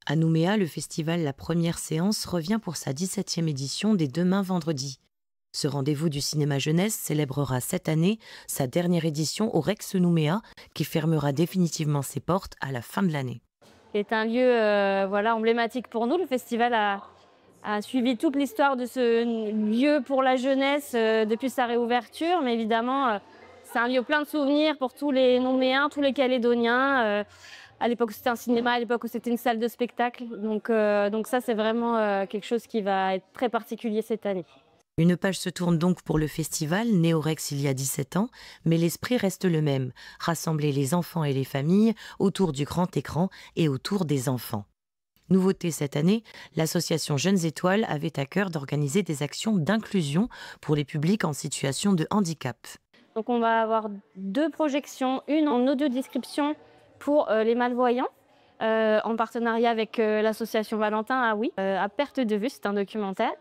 À Nouméa, le festival La Première Séance revient pour sa 17e édition dès demain vendredi. Ce rendez-vous du cinéma jeunesse célébrera cette année sa dernière édition au Rex Nouméa, qui fermera définitivement ses portes à la fin de l'année. C'est un lieu emblématique pour nous. Le festival a suivi toute l'histoire de ce lieu pour la jeunesse depuis sa réouverture. Mais évidemment, c'est un lieu plein de souvenirs pour tous les Nouméens, tous les Calédoniens. À l'époque où c'était un cinéma, à l'époque où c'était une salle de spectacle. Donc ça, c'est vraiment quelque chose qui va être très particulier cette année. Une page se tourne donc pour le festival, né au Rex il y a 17 ans, mais l'esprit reste le même, rassembler les enfants et les familles autour du grand écran et autour des enfants. Nouveauté cette année, l'association Jeunes Étoiles avait à cœur d'organiser des actions d'inclusion pour les publics en situation de handicap. Donc on va avoir 2 projections, une en audio-description pour les malvoyants, en partenariat avec l'association Valentin à perte de vue, c'est un documentaire.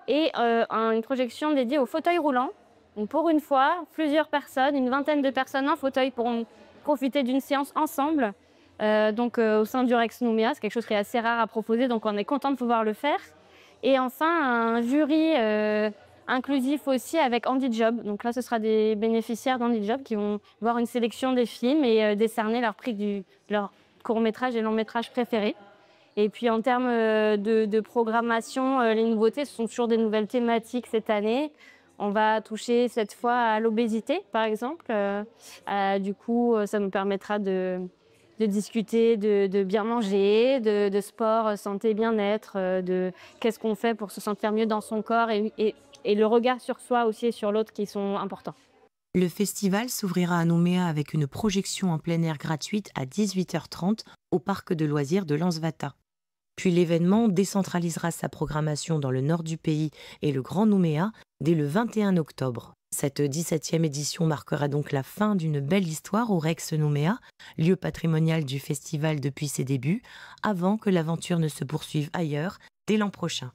Et une projection dédiée aux fauteuils roulants. Donc pour une fois, plusieurs personnes, une vingtaine de personnes en fauteuil pourront profiter d'une séance ensemble. Au sein du Rex Nouméa, c'est quelque chose qui est assez rare à proposer, donc on est content de pouvoir le faire. Et enfin, un jury inclusif aussi avec HandiJob. Donc là, ce sera des bénéficiaires d'HandiJob qui vont voir une sélection des films et décerner leur prix leur court-métrage et long-métrage préféré. Et puis en termes de programmation, les nouveautés, ce sont toujours des nouvelles thématiques cette année. On va toucher cette fois à l'obésité, par exemple. Du coup, ça nous permettra de discuter de bien manger, de sport, santé, bien-être, de qu'est-ce qu'on fait pour se sentir mieux dans son corps et le regard sur soi aussi et sur l'autre qui sont importants. Le festival s'ouvrira à Nouméa avec une projection en plein air gratuite à 18h30 au parc de loisirs de Lansvata. Puis l'événement décentralisera sa programmation dans le nord du pays et le Grand Nouméa dès le 21 octobre. Cette 17e édition marquera donc la fin d'une belle histoire au Rex Nouméa, lieu patrimonial du festival depuis ses débuts, avant que l'aventure ne se poursuive ailleurs dès l'an prochain.